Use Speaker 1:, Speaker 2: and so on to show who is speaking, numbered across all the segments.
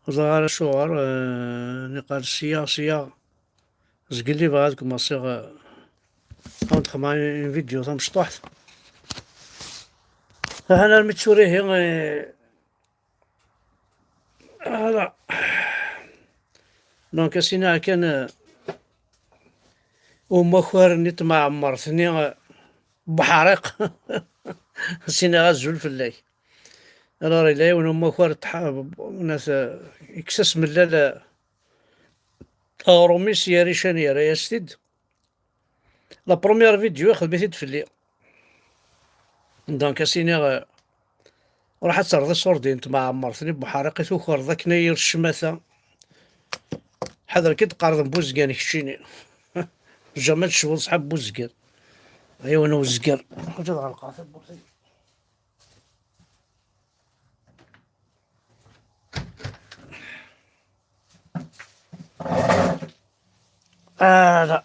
Speaker 1: ظهر شغر نقال سيا زقلي بغادك مصيغ أنت مع فيديو تم شطحت أنا المتشوريه هذا دونك سينا كان وما خوارني تما عمرتني بحريق سينا غزول في الليل انا راه لا وما خوار ناس يكسس من لا روميس يا ريشان يا رياستيد لا بروميير فيديو خدمتي في الليل دونك سينا راح ترضي صوردي انت ما عمرتني بحريق توخر ذاك ناير الشماثه حذر كي تقارض بوزقان كشيني جمال شغل صحاب بوزقان ايوا انا وزقان وجد على القاطع بوزقان لا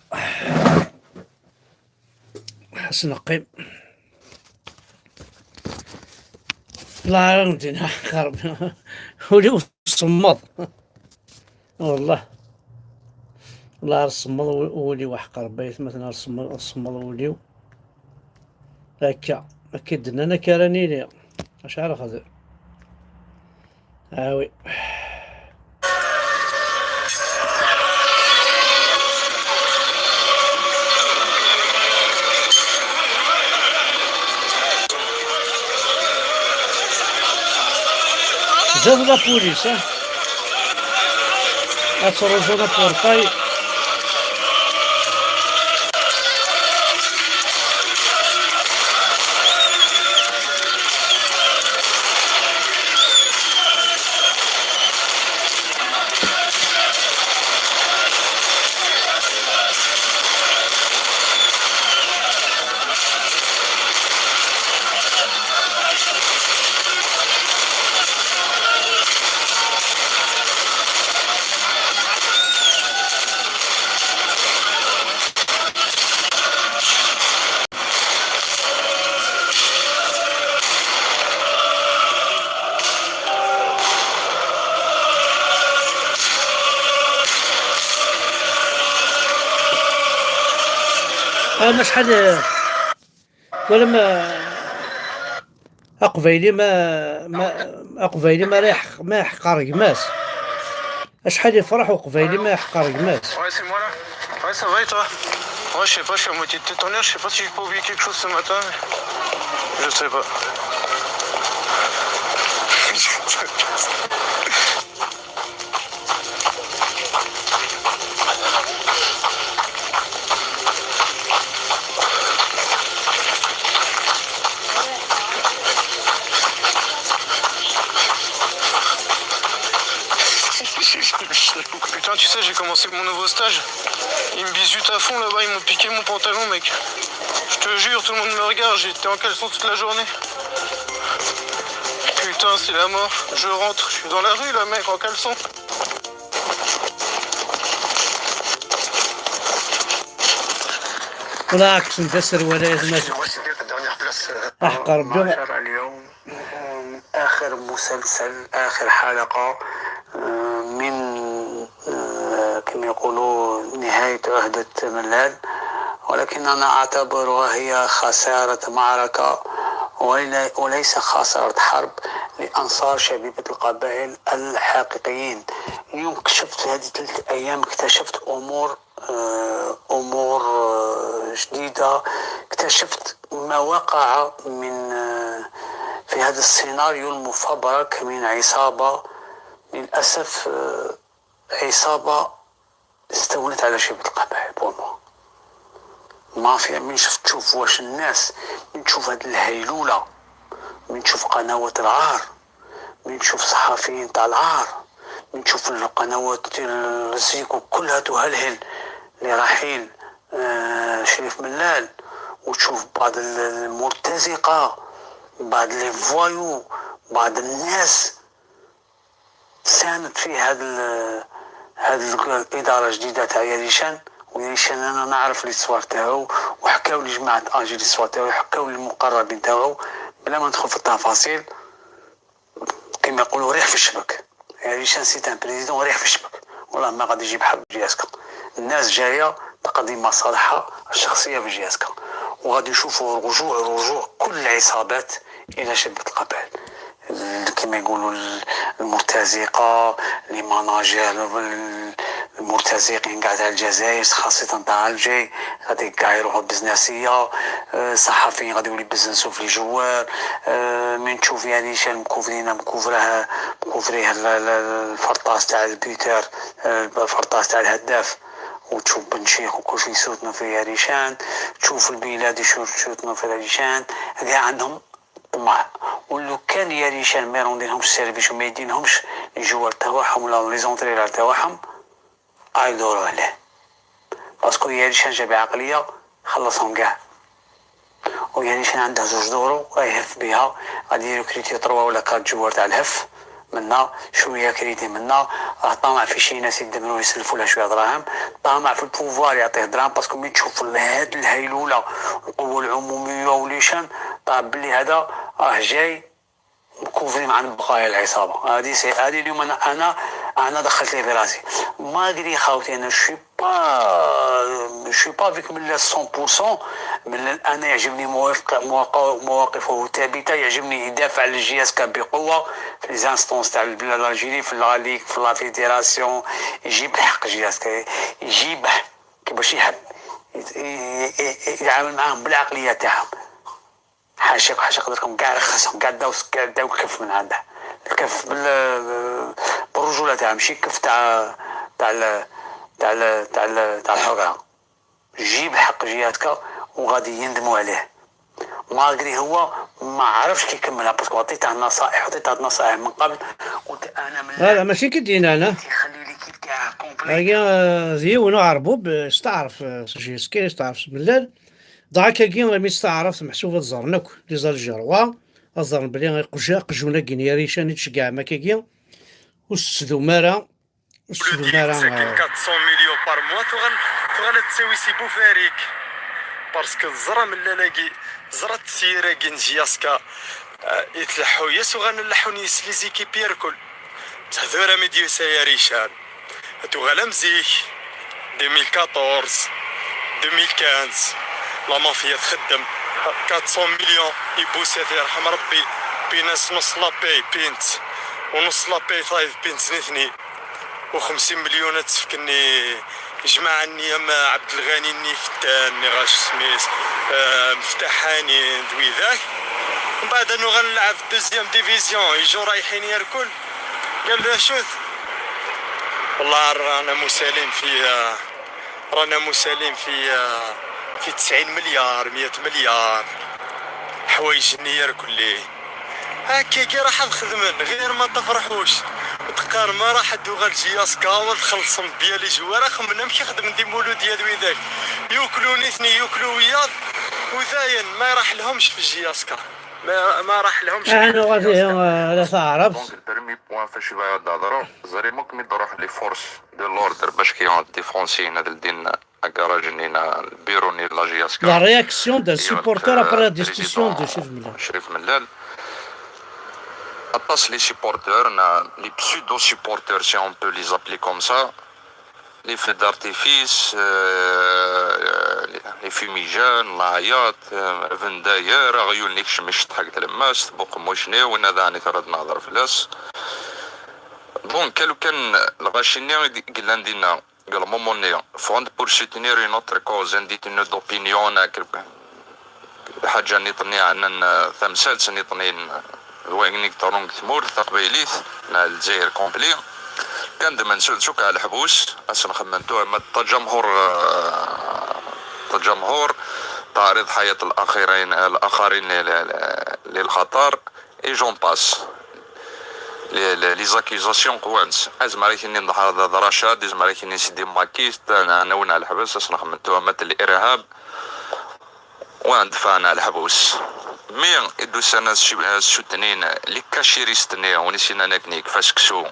Speaker 1: حسن نقيم لا عندنا خرب ولي الصمد والله والله الصمد ولي وحقر بيت مثلا الصمد وليو هكا اكيد ان انا كراني لي اش عارف هذا وي زاد لا بوليس اتروجونا بورطاي انا شحال ولا اقبيلي ما اقبيلي ما يحقر قماس اشحال يفرح وقبيلي ما يحقر قماس.
Speaker 2: Ouais, c'est moi là. Ouais, ça va et toi? Ouais, je sais pas, je suis à moitié de tétonner, je sais pas si j'ai pas oublié quelque chose ce matin, mais je sais pas. Putain, tu sais, j'ai commencé mon nouveau stage. Ils me bisutent à fond là-bas, ils m'ont piqué mon pantalon, mec. Je te jure, tout le monde me regarde, j'étais en caleçon toute la journée. Putain, c'est la mort. Je rentre, je suis dans la rue là, mec, en caleçon.
Speaker 1: بالعكس نكسر ولا احقر بها.
Speaker 3: اليوم آخر مسلسل، آخر حلقة من كما يقولوا نهاية عهدة ملال، ولكن أنا أعتبرها هي خسارة معركة وليس خسارة حرب لأنصار شبيبة القبائل الحقيقيين. اليوم اكتشفت هذه 3 أيام اكتشفت أمور جديدة، اكتشفت ما وقع من في هذا السيناريو المفبرك من عصابة. للأسف عصابة استولت على شبه القبائل بومو مافيا. من شفت تشوف واش الناس من تشوف هاد الهيلولة، من تشوف قنوات العار، من تشوف صحفيين تاع العار، من تشوف القنوات ديال الزيكو كلها تهلهل لرحيل شريف ملال، وتشوف بعض المرتزقة، بعض لي فوايو، بعض الناس ساندت في هذه الإدارة الجديدة تاع يريشان. ويريشان أنا نعرف ليسوار تاعو، وحكاو لي جماعة أجي ليسوار تاعو، وحكاو لي المقربين تاعو بلا ما ندخل في التفاصيل. كما يقولوا ريح في الشبك، يعني شان سيت ان بريزيدون ريح في الشبك، والله ما غادي يجيب حق جياسكا. الناس جايه تقضي مصالحها الشخصيه في جياسكا، وغادي نشوفوا رجوع كل العصابات الى شده القبائل، كما يقولوا المرتزقه، لي ماناجير المرتزقين قاعد على الجزائر خاصة تاع الجي غادي كاع يروحوا بزنسية، صحفيين غادي يولي بزنسو في الجوار. من تشوف يعني شان مكوفريه الفرطاس تاع البيتر، الفرطاس تاع الهداف، وتشوف بن شيخ وكلشي يسوتنا في ريشان، تشوف البلاد يسوتنا في ريشان، كاع عندهم طمع. ولو كان يا ريشان ما يروندينهمش السيرفيس وما يدينهمش الجوار تاعهم ولا لي زونطريلار تاعهم يدوروا عليه، باسكو ياريشان جا بعقلية خلصهم كاع، وياريشان عنده زوج دورو يهف بها، غادي يركريتي 3 ولا 4 جوار تاع الهف منا، شويه كريتي منا، راه طامع في شي ناس يدمروا يسلفوا له شويه دراهم، طامع في البوفوار يعطيه دراهم، باسكو ملي تشوف هاد الهيلوله القوه العموميه وليشان طاب بلي هذا راه جاي مكوفري مع بقايا العصابه. هذه اليوم انا دخلت لي في راسي ما ادري خاوتي، انا شي با فيك من 100%، من انا يعجبني مواقفه ثابته، يعجبني يدافع على الجياسكا بقوه في ليزانستونس تاع البلاد الجيري، في الغاليك في لا فيدراسيون، يجيب الحق جياسكا، يجيبه كيفاش يحب يتعامل معاهم بالعقليه تاعهم. حاشاك قدركم كاع رخصهم كاع داو الكف من عنده، الكف بالرجوله تاعهم، ماشي كف تاع الحقره. جيب حق جياتك وغادي يندموا عليه. ماغري هو ما عرفش كيكملها، باسكو عطيته نصائح من قبل، قلت انا من
Speaker 1: هذا ماشي كدينا انا
Speaker 3: تيخلي ليكيب تاعه كومبلي.
Speaker 1: هيا زيون عربوب استعرف جيسكي استعرف ملال ضاعك كي راه مستعرف محسوبه الزرنك لي زالجروا الزرن بلي قجونا كين ريشان تشكاع ما كي والسدو مارا والسدو مارا
Speaker 4: 400 مليون بار موا تغنى تساوي سي بوفاريك، باسكو الزرا من لالاكي زرا تسيرا كين جياسكا يتلحو ياسو غنلحو نيس لي زيكيب يركل تهذورا ميديو سياريشان هاتو غالا مزيك 2014 2015 لا مافيا تخدم 400 مليون يبوسات يرحم ربي بيناس نص لاباي بينت ونص لاباي طايف بينت ثني و50 مليون تفكني جماعة نيام عبد الغني ني فتان ني غاش سميس مفتاحاني دوي ذاك، ومن بعد انو غنلعب في دوزيام ديفيزيون يجو رايحين يركل قال له شوف والله رانا مسالين في 90 مليار 100 مليار حوايج نير كلي هكا كي راح نخدمن غير ما تفرحوش تقار ما راح دوغال جياسكا وتخلصهم ديالي جوارا خمنا مشي خدم دي مولود ديال ذاك يوكلوني ثني يوكلو وياض وزاين ما راح لهمش في جياسكا ما راح لهمش
Speaker 1: انا غادي لا تعرف
Speaker 5: دونك البرمي بوان فاش يهضروا زري ممكن يروح لي فورس دو لوردر باش كيون ديفونسيين هذا الدين كراج نينا البيرو ني لا جياسكا
Speaker 1: لا رياكسيون دو سيبورتور ابري لا ديستيسيون دو
Speaker 5: شريف ملال attache les supporters, les pseudo-supporters, si on peut les appeler comme ça, les feux d'artifice, les fumigènes, l'ayat, vendayeur, غيون نيكش مش تحق الماس بوق موشني وانا داني ترد نظر فلاس. Bon, كان الغاشيني قال عندنا قال موموني فوند pour soutenir une autre cause, une d'opinion, حاجة نيطني عن ثمثال نيطنين وينيك طرونك ثمور تقبيليث نا الجزائر كومبلي كان دما نسولتوك على الحبوس اصلا خمنتوه اما التجمهور تعريض حياة الاخرين للخطر اي جون باس لي زاكيزاسيون قوانس ازم رايكيني نضحى هذا رشاد ازم رايكيني سيدي ماكيست انا وين على الحبس اصلا خمنتوه مثل الارهاب وندفعنا على الحبوس مي يدوس انا سوتنين لي كاشيريستني ونسينا نكنيك فاسكسو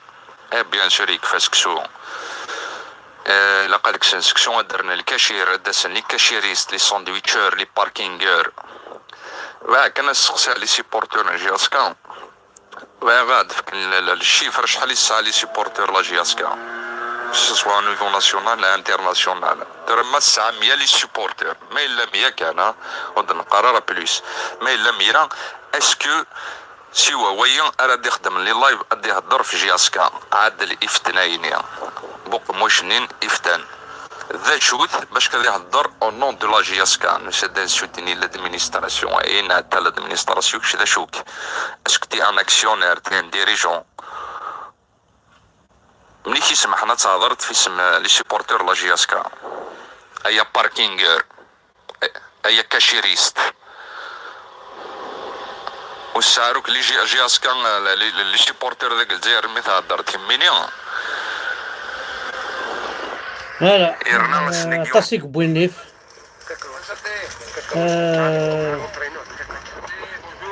Speaker 5: بيان سوري فاسكسو لقالك سنسكسيون درنا الكاشير داسن لي كاشيريست لي ساندويتشور لي باركينغور كان السقساء لي سيبورتور جياسكا غاد الشيفر شحال يسعى لي سيبورتور لا جياسكا سوا نيفو ناسيونال لا انترناسيونال ترى 900 لي سيبورتور ما الا 100 كان ونقرر بلوس ما الا 100 اسكو سوا ويا اراد يخدم لي لايف ادي يهضر في جياسكا عاد الافتناين بوق موشنين افتان ذا شوت باش كذا يهضر او نون دو لا جياسكا نو سي دان سوتيني لادمينستراسيون اين تاع لادمينستراسيون كشي ذا شوك اسكو تي ان اكسيونير تي ان ديريجون ملي كيسمح انا تهضرت في اسم لي سيبورتور لا جياسكا ايا باركينغر ايا كاشيريست والساروك اللي جياسكا لي سيبورتور ذاك الجزائر مي تهضر تيميني
Speaker 1: لا طاسيك بوينيف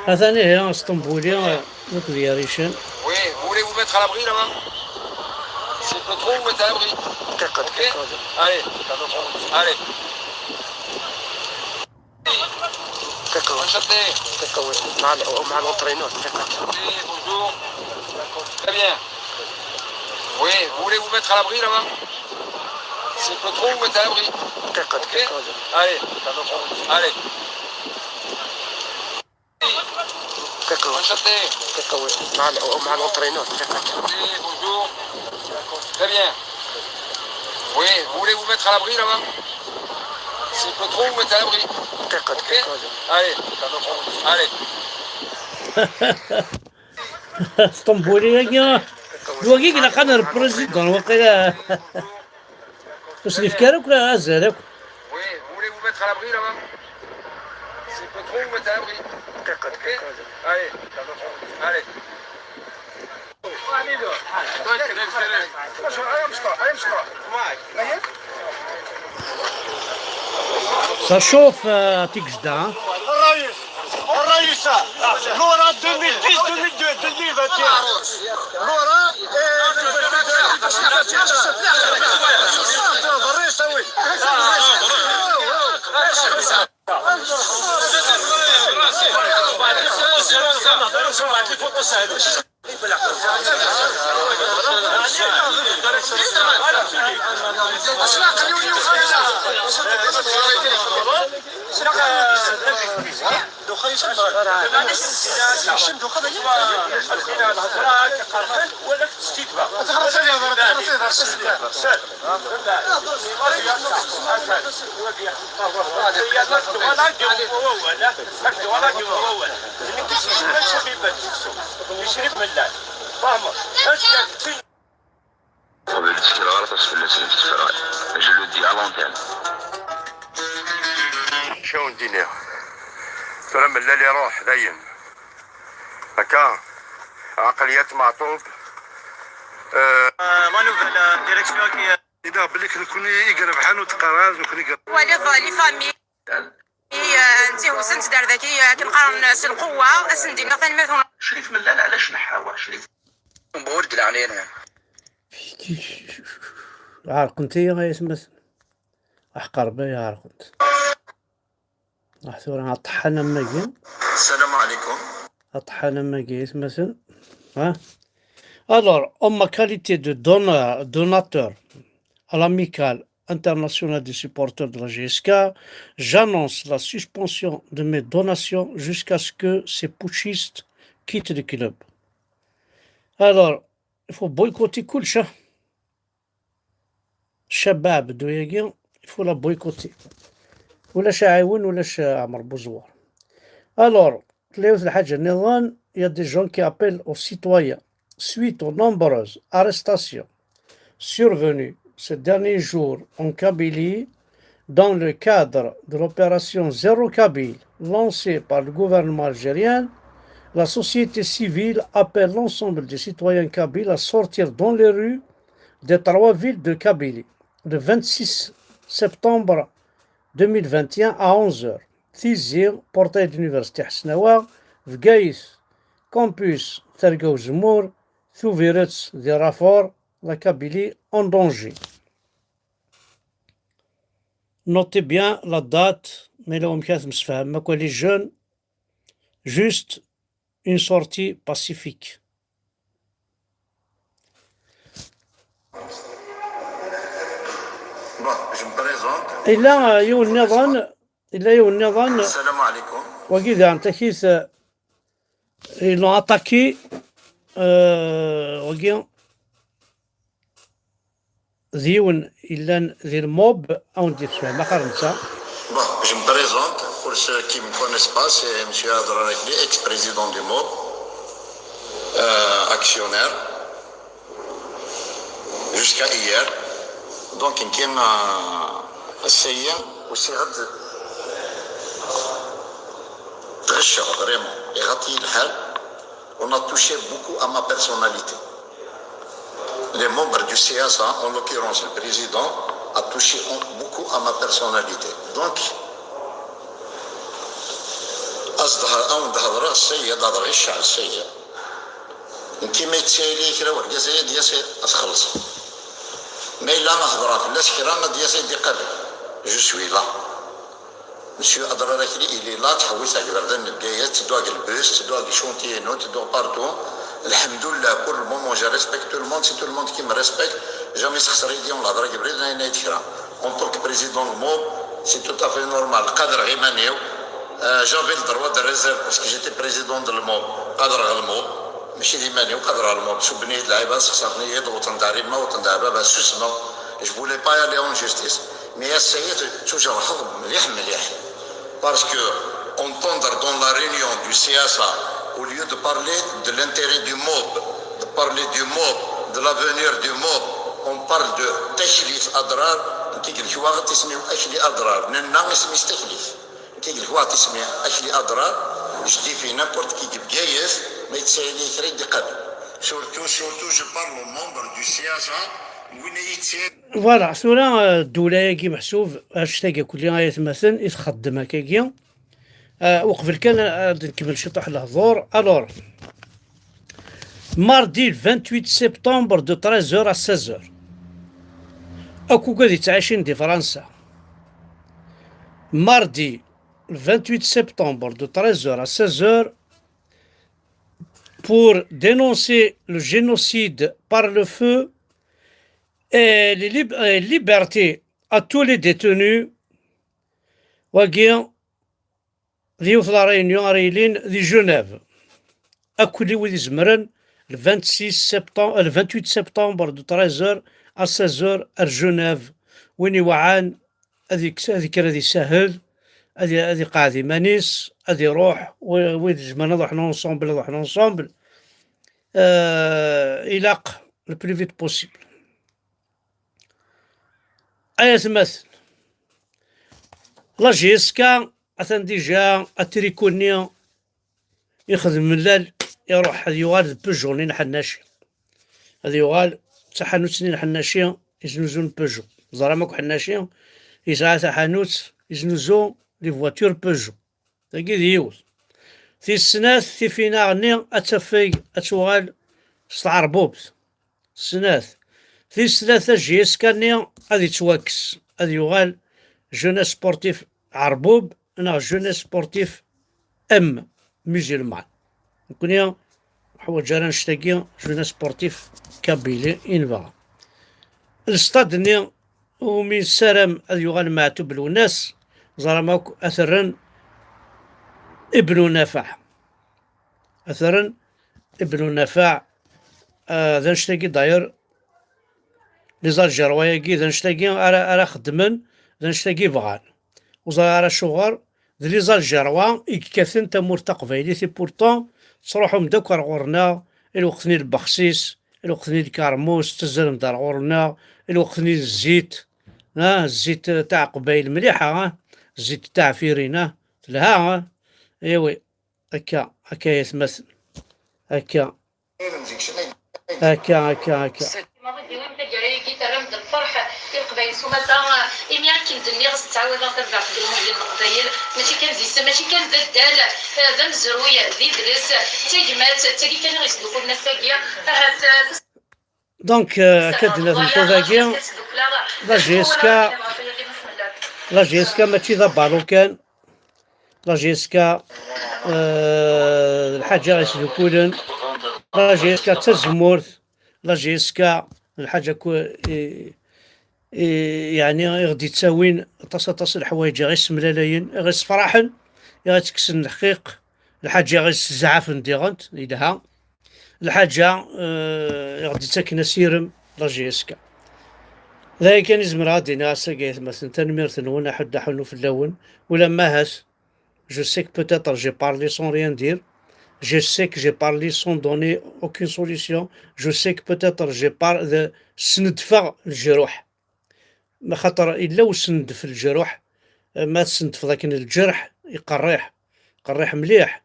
Speaker 1: هذاني هي اسطنبولية نوكلياريشن
Speaker 6: Oui, vous voulez vous mettre à l'abri là-bas? C'est pas trop, vous mettez à l'abri. Ok? Allez, allez. Enchanté. Oui, bonjour. Très bien. Oui, vous voulez vous mettre à l'abri là-bas? C'est pas trop, vous mettez à l'abri. Ok? Allez, allez. Enchanté. Oui, bonjour. Très bien. Oui, vous voulez vous mettre à l'abri là-bas? C'est pas trop, vous mettez à l'abri. Ok? Allez, allez.
Speaker 1: اسطنبولية كاع الوكيك إلا كان البريزيدون وقيلا تسليف كاروك لا أزالك
Speaker 6: Oui, vous voulez vous mettre à l'abri là-bas? C'est pas trop, vous mettez à l'abri. Ok? Allez, allez.
Speaker 1: شوف تيك جدا
Speaker 4: الرئيس لورا 2010 2021 لورا
Speaker 5: Je le dis à l'antenne.
Speaker 4: شو ندير ترى من اللي يروح ذين هكا عقليات معطوب
Speaker 7: ما نوفل ديريكسيون كي
Speaker 4: اذا بليك نكون يقرب حانوت قراز نكون يقرب
Speaker 8: لي فامي انت وسنت دار ذاكي كنقارن القوه اسندي مثلا مثلا
Speaker 5: شريف ملال علاش نحاول شريف
Speaker 6: بورد العنين
Speaker 1: عارق انت يا اسمس احقر بيا عارق انت احثورا طحنا ماكين
Speaker 5: السلام عليكم
Speaker 1: طحنا ماكين مثلا ها alors en ma qualité de donateur à l'amicale internationale des supporters de la GSK, j'annonce la suspension de mes donations jusqu'à ce que ces putschistes quittent le club. Alors, il faut boycotter كل شيء. الشباب دوياكي il faut la boycotter. ولا شاعون ولا عمر بوزوار. Alors, تلاوث الحاجة النظام il y a des gens qui appellent aux citoyens suite aux nombreuses arrestations survenues ces derniers jours en Kabylie dans le cadre de l'opération Zéro Kabyle lancée par le gouvernement algérien, la société civile appelle l'ensemble des citoyens kabyles à sortir dans les rues des 3 villes de Kabylie le 26 septembre 2021 à 11h. Tizir, portail de l'université Hasnawa, Vgaïs, campus Tergaou Zemour, Thouvirets de Rafor, la Kabylie en danger. Notez bien la date, mais là on me les jeunes, juste une sortie pacifique. إلا يو النظام إلا يو النظام
Speaker 3: السلام عليكم.
Speaker 1: وكذا أنت كيس ils l'ont attaqué وكذا ذيون إلا ذي الموب أو ندير شوية ما قرنتها.
Speaker 3: Bon, je me présente. Pour ceux qui ne me connaissent pas, c'est M. Adrar Rekli, ex-président du MOB, actionnaire, jusqu'à hier. Donc, il y a un essayé aussi de très vraiment. Et on a touché beaucoup à ma personnalité. Les membres du CSA, en l'occurrence le président, a touché beaucoup à ma personnalité. Donc, أصدها هضرة السيد هضر غير الشعب السيد انت ما يتسايلي كرا واحد ياسي دياسي اتخلص ما إلا نهضرها فلاش كرا ما دياسي دي قبل جو سوي لا مسيو أدرا راكلي إلي لا تحوس على البردان البدايات تدوق البوس تدوق شونتينو تدوق بارتو الحمد لله كل مومون جا ريسبكت تو الموند سي تو الموند كي me ريسبكت جامي سخسر يديهم الهضرة كبريد انا يتكرا اون طونك بريزيدون الموب سي تو تافي نورمال قادر غي مانيو j'avais le droit de réserve parce que j'étais président de الموب قادر الموب ماشي ديماني وقادر الموب شو بنيت لعيبه خسرني يد وطن داريما وطن دابا باش اسمه جو فولي با يالي اون جوستيس مي السيد توجور حظ مليح مليح باسكو entendre dans la réunion du CSA au lieu de parler de l'intérêt du MOB de parler du MOB de l'avenir du MOB on parle de تشليف اضرار كيقول لك واحد تسميو اشلي اضرار ننا اسمي تشليف كيقول لك واحد تسمي اشلي اضرار جدي في نابورت كي جايز ما يتسالي يريد قبل سورتو جو بارل ممبر دو CSA وين يتسال
Speaker 1: فوالا سورة الدولة كي محسوب هاشتاق كل غاية مثلا يتخدم هكاكيا وقبل كان نكمل شطح الهضور الور ماردي 28 سبتمبر دو 13h à 16h اكو قاعد يتعايشين دي فرنسا ماردي 28 septembre de 13h à 16h pour dénoncer le génocide par le feu et les libertés à tous les détenus وكيا ذيوث لا ريونيون ريلين ذي جنيف أكولي وذي زمرن 28 سبتمبر دو 13h à 16h à جنيف وين يوعان هذيك هذي سهل هذه قاعدة مانيس هذه روح وين جمعنا روحنا انصامبل إلاق لو بلو فيت بوسيبل أيا تمثل لا جيسكا أثن ديجا أتريكونيا يخدم الليل يروح هذا يوال بيجو لين حناشي هذا يوال تحنوت سنين حناشية يزنوزون بيجو زرا ماكو حناشية يسعى تحنوت يزنوزون لي فواتور بيجو تاكي ديوز في السنات في فينا غني أتفي أتوغال ستعربوبت السنات في الثلاثة جيس كاني غادي تواكس غادي يوغال جوناس سبورتيف عربوب أنا جوناس سبورتيف أم ميزيلمان نكونيا حوايج راه نشتاقي جوناس سبورتيف كابيلي إنفا الستاد ني ومن السلام غادي يوغال معتوب الوناس زرماك أثرا ابن نفع أثرا ابن نفع ذا نشتاقي داير لي زالجيروياكي ذا نشتاقي أرا خدمن ذا نشتاقي بغان وزا أرا شغار ذا لي زالجيروا إكاثن تمور تقبايلي سي بورتون تروحو مداك غورنا الوقتني البخسيس الوقتني الكرموس تزرم دار غورنا الوقتني الزيت الزيت تاع قبايل مليحة الزيت تاع فيرينا تلها ايوي هكا يتمثل هكا
Speaker 8: الفرح القبايل سومتا إميان كندني غص تعاود ترجع في ديال القبايل ماشي كان زي ماشي كان بدال ذا مزروي ذي درس تيجمات تاكي كانوا يصدقوا الناس تاكيا
Speaker 1: دونك كدنا نتوفاكيا لا جيسكا ماشي ذا بالو كان لا جيسكا الحاجة غيسلكولن لا جيسكا تزمورت لا جيسكا الحاجة يعني غادي تساوين طاس الحوايج غير سملالاين غير صفراحن غير تكسن الحقيق الحاجة غير الزعاف نديغنت إلها الحاجة غادي تاكنا سيرم لا جيسكا ذاك كان يزمر غادي ناسا قايت مثلا تنميرت نونا حد حنو في اللون ولا ما هاس جو سيك بوتيتر جي بارلي سون ريان دير je sais que j'ai parlé sans donner aucune solution je sais que peut-être j'ai parlé سندفع الجروح ما خاطر الا وسندف الجروح ما تسندف ذاك الجرح يقريح مليح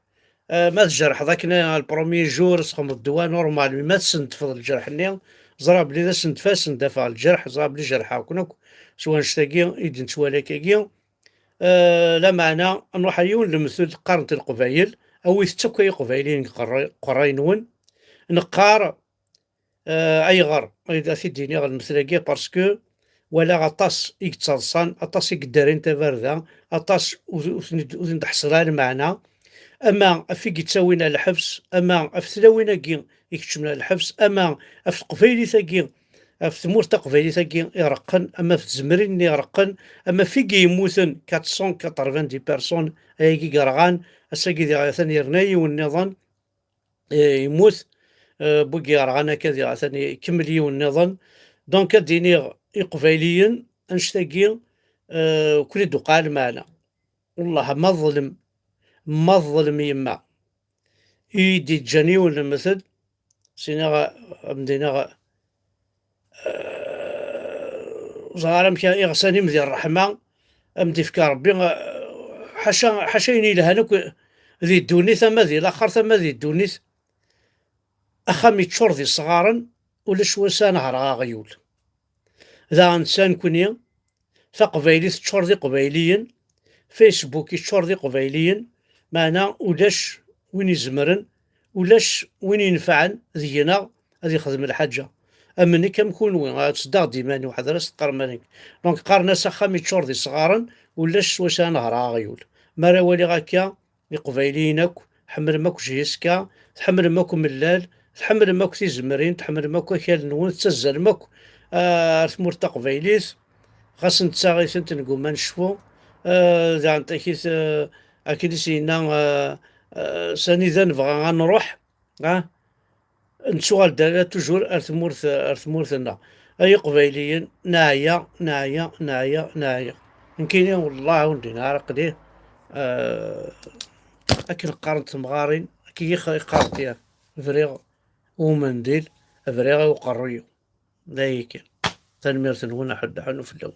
Speaker 1: ما تجرح ذاك البروميي جور سخم الدواء نورمال ما تسندف الجرح ني زرا بلي اذا سندفع الجرح زرا بلي جرحها كنك سواء نشتاقي يدين سوالا كاكيا لا معنى نروح يون لمثل قرن القبايل او يتسكي قبايلين قراينون نقار اي غر اذا في الدنيا غنمثلاكي باسكو ولا غطاس يتصلصان اطاس يقدرين تبردا اطاس وذن تحصلها المعنى اما افيك تساوينا الحبس اما افتلاوينا كي يكتشمنا الحبس اما في قفيلي ثاكي في ثمورت قفيلي ثاكي يرقن اما في زمرين يرقن اما في يموتن 490 بيرسون ايكي قرغان اساكي دي ثاني رناي والنظام يموت بوكي رغانا كذا ثاني كملي والنظام دونك ديني قبيليا انشتاقي كل قال معنا والله ما ظلم يما يدي جاني ولا مثل سينا مدينة زغارة مكا يغساني مدي الرحمة امدي فكا ربي حاشيني لهانوك ذي الدونيث اما ذي الاخر ثم ذي الدونيث اخامي تشور ذي صغارا ولا شوسان هرغا غيول ذا انسان كونيا فقبايلي تشور ذي قبايليا فيسبوك يتشور ذي قبايليا معنا ولاش وين يزمرن ولاش وين ينفعن ذينا هذه يخدم الحاجة أمني كم كون وين تصدق ديماني واحد راس تقرمانك دونك قارنا سخام يتشور ذي صغارا ولاش وسان هرغا غيول مرا ولي غاكا يقبايلينك تحمل ماكو جيسكا تحمل ماكو ملال تحمل ماكو تيزمرين تحمل ماكو كال نون تسزل ماكو ثمور تقبايليث خاص نتساغيث نقول ما نشفو ذا نتاكيث أكيد سينا ساني ذا نبغى نروح نسوال دالا توجور أرثمورثنا أي قبايليين ناعية يمكن والله وندي نهار قديه أكل قارنت مغارين كي قارتيا فريغ ومنديل فريغ وقريو ذاك تنميرت هنا حد حنو في اللون